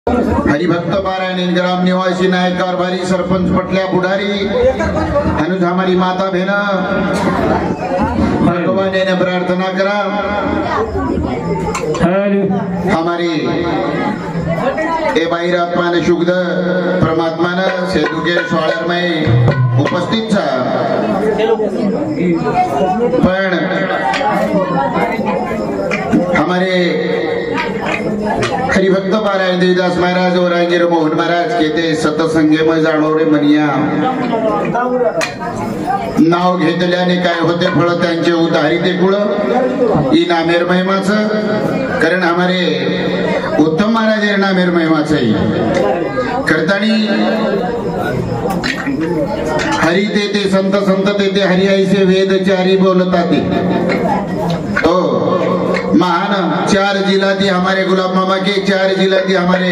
हरिभक्त पारायण ग्राम निवासी नायक कारभारी सरपंच पटल्या बुढ़ारी अनुज हमारी माता बहना भगवान ने प्रार्थना करा हमारी ए बाहेर आत्मान शुद्ध परमात्मा ने सेतु के स्वाळर में उपस्थित था पण हमारे हरिभक्त पारायण देवदास महाराज और राजेर मोहन महाराज के ते सतसंगे में जाणवरे मनिया नाव घेतल्याने काय होते फळ त्यांचे उधारी ते कुळ ई नामेर महिमाचं कारण हमारे उत्तम महाराज नामेर महिमाचं करतानी हरि ते संत संत ते हरि ऐसे वेद चारी बोलता ते तो महान चार जिला थी हमारे गुलाब मामा के, चार जिला थी हमारे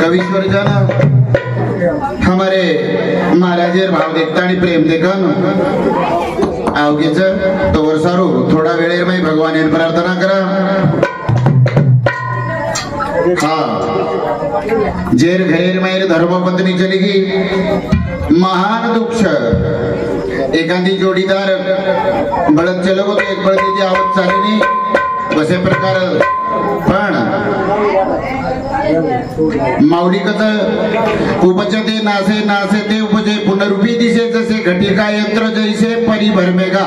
कविश्वर जाना हमारे महाराजेर भाव देखता आणि प्रेम देखन आवगेच तो वर्षारू थोडा वेळेर में भगवान ने प्रार्थना करा हाँ जेर घरेर में धर्मपत्नी चली गई महान दुख एखादी जोडीदार बळद चलो तो एक बळदीची आवत चाली नाही बसे प्रकार पण माऊली कथ उपजते नासे नासे ते उपजे पुनरुपी दिसे जसे घटिका यंत्र जैसे परिभरमेगा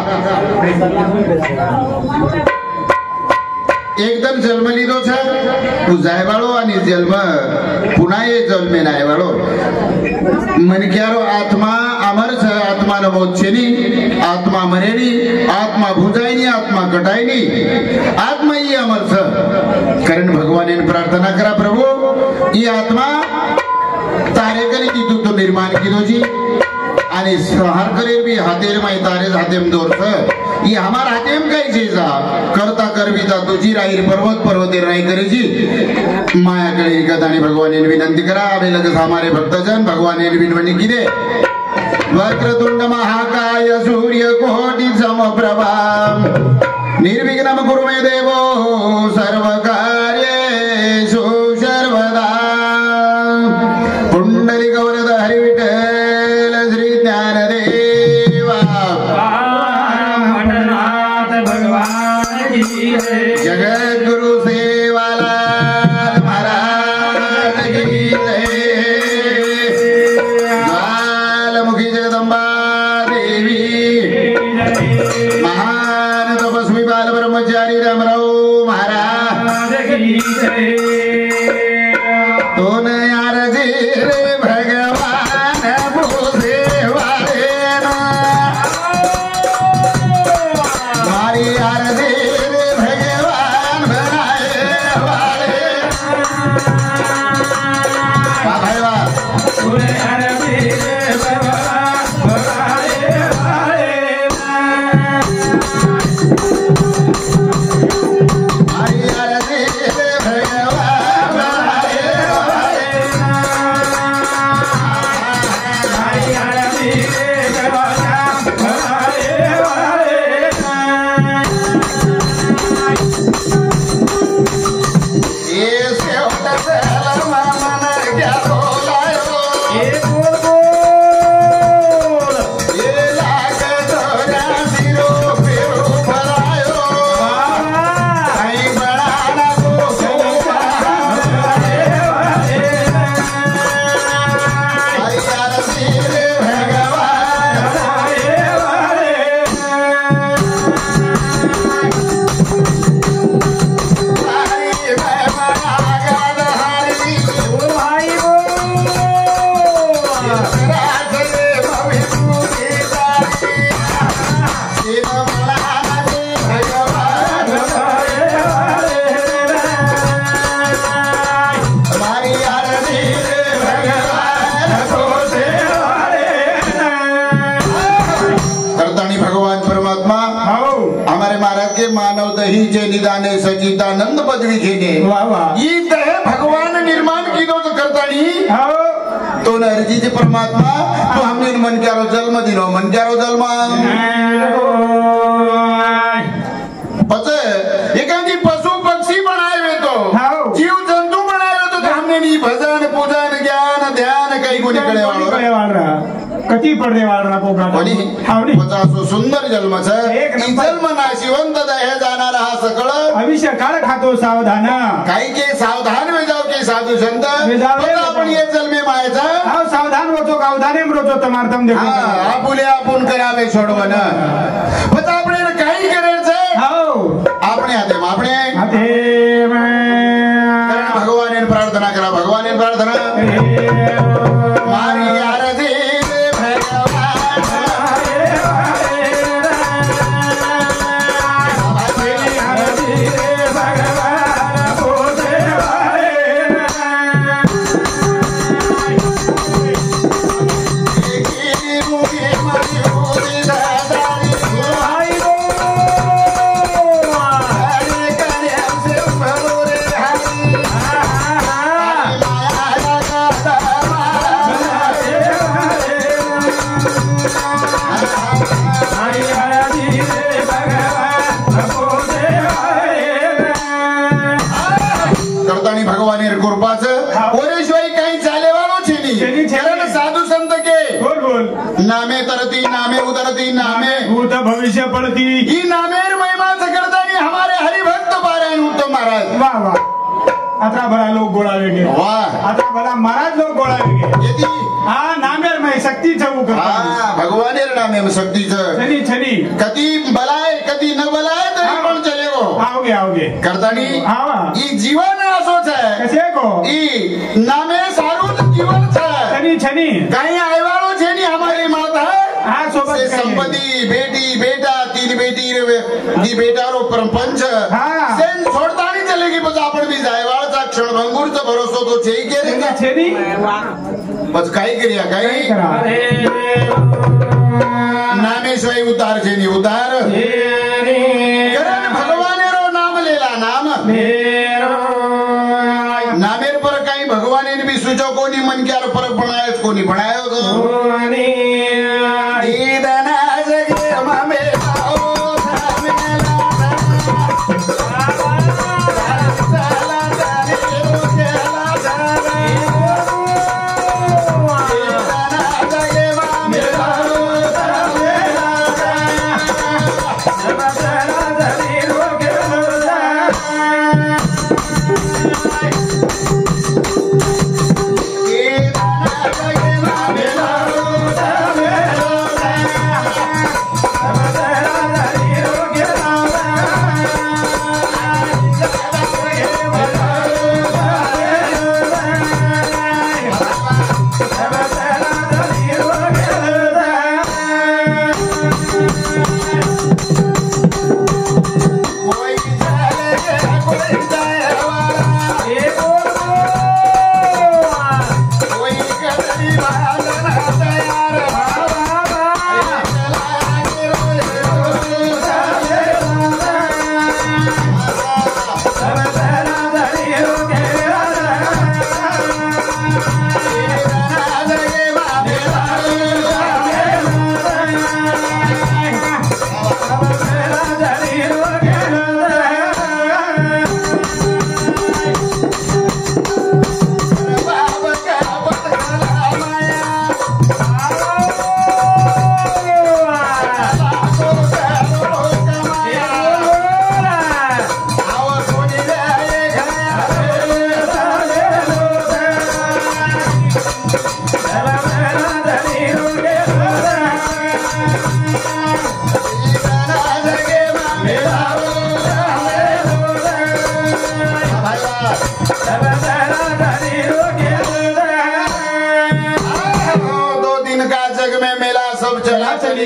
एकदम जन्म लीधो छे तू जायवाळो आणि जन्म पुन्हा ये जन्मे नाही वाळो मनक्यारो आत्मा अमर छ आत्मा न मोत छेनी आत्मा मरेनी आत्मा भुजायनी आत्मा कटायनी आत्मा ही अमर छ कारण भगवान ने प्रार्थना करा प्रभु ये आत्मा तारे करी ती तू निर्माण कीधो जी आणि संहार करे भी हातेर माई तारे हातेम दोर छ ये हमार हातेम काय चीजा करता करविता तुझी राहीर पर्वत पर्वते राही करेजी माया करे कदानी भगवान ने विनंती करा आवे लगस हमारे भक्तजन भगवान ने विनवणी किदे वक्रतुंड महाकाय सूर्य कोटि समप्रभा निर्विघ्नं कुरु मे देवो सर्व कार्येषु सर्वदा पुंडलिक वरद हरि विठ्ठल श्री ज्ञानदेवा जगत गुरु सेवालाल महाराज की जय ज्वालामुखी जगदंबा देवी महान तपस्वी बाल ब्रह्मचारी रामराव महाराज की जय तो यार रे भगवान भूसे वाले ना मारी यार निदाने सचिदानंद पदवी घेणे भगवान निर्माण कीधो करतानी तो नरजीचे परमात्मा तो हमने मन क्यारो जन्म दिनो मन क्यारो जन्म पचे एखादी पशु पक्षी बनावे तो जीव जंतु बनावे तो हमने कोणी भजन पूजन ज्ञान ध्यान काही कोणी कडे कती पडदे वाळरा कोका कोणी पचासो सुंदर जन्मच जन्म नाशिवंत दहे जाणारा हा सकळ भविष्य काळ खातो सावधान काही के सावधान में जाओ के साधू संत आपण ये जन्मे मायचा हाव सावधान होतो गावधाने मरोतो तमार्तम देखो आपुले आपण करावे सोडवन पण आपण काही करायचं हाव આપણે આપણે ભગવાન પ્રાર્થના કરા ભગવાન પ્રાર્થના મારી આરતી नामे तरती नामे उतरती नामे भूत भविष्य पड़ती ही नामेर महिमा करतानी हमारे हरिभक्त पारायण उत्तम महाराज वाह वाह अतरा भला लोग गोळावेगे वाह अतरा भला महाराज लोग गोळावेगे यदि हा नामेर मै शक्ती चवू कर हा भगवानेर नामे शक्ती छनी छनी कधी बलाय कधी न बलाय तरी पण चलेगो आओगे करतानी हावा ई जीवन असो छे कसे को ई नामे सारू जीवन छे छनी छनी काही आयवाळो छे नी हमारी माता हा सोबत संपत्ति बेटी बेटा तीन बेटी दी बेटा रो परपंच सेन छोड़ता नहीं चलेगी बस आपण भी जायवाळचा क्षणभंगुरचा भरोसा तो छे के रे छेनी बस काही करिया काही नामेश्वरी उतार छेनी उतार कारण भगवानेरो नाम लेला नाम नामेर पर काही भगवाने भी सुचो कोणी मन क्यार फरक बनायो कोणी बनायो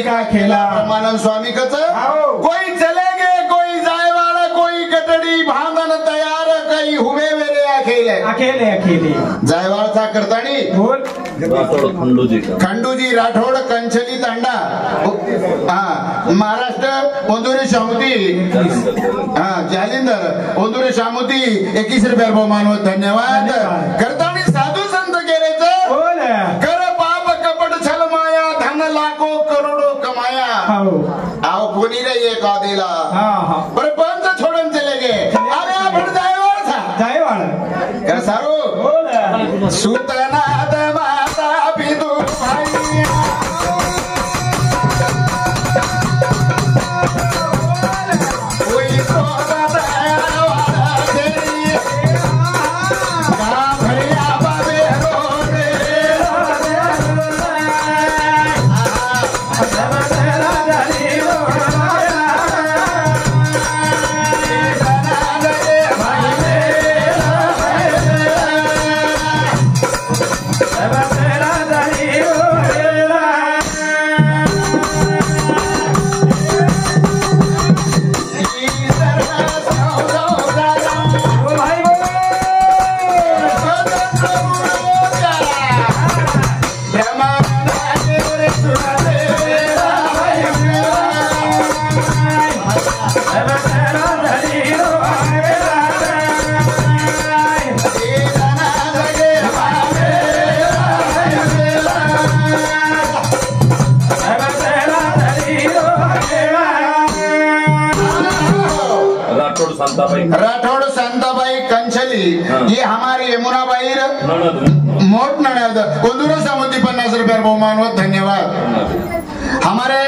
का खेला ब्रह्मानंद स्वामी कच कोई चलेगे कोई जाए वाला कोई गटड़ी भांगन तैयार कई हुए मेरे अकेले अकेले अकेले जायवाळचा करतानी बोल खंडूजी राठोड कंचली तांडा हाँ महाराष्ट्र ओंदुरी शामुती हाँ जालिंदर ओंदुरी शामुती 21 रुपये बहुमान धन्यवाद करतानी साधू संत गेरेच बोल कर पाप कपट छल माया धन लाखो करोड़ो कमाया आओ कोणी रे ये का दिला पर पंच छोड़न चले गए अरे आपण जायवाळ था जायवाळ कर सारो बोल सुतनाद माता बिदू भाई राठौड़ शांताबाई कंचली ये हमारी यमुनाबाई मोट ननद कोंदूर समुद्री 50 रुपये बहुमान धन्यवाद। हमारे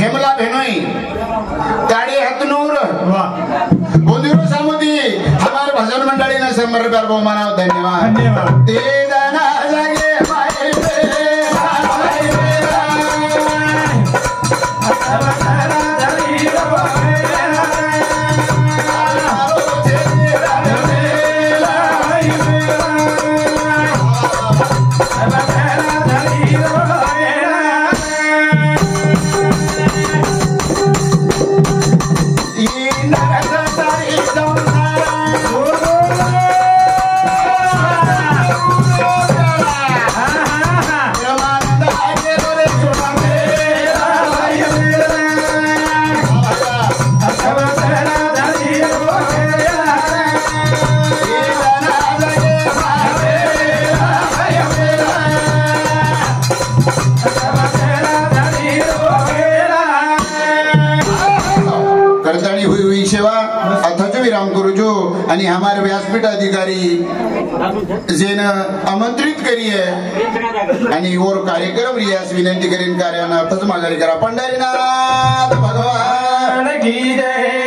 हेमला भेनोई काड़ी हतनूर कोंदूर समुद्री हमारे भजन मंडली ने 100 रुपये बहुमान धन्यवाद। आणि हमारे व्यासपीठ अधिकारी जेन आमंत्रित करिए आणि और कार्यक्रम रियास विनंती करीन कार्यानं अर्थच माघारी करा। पंढरीनाथ भगवान की जय।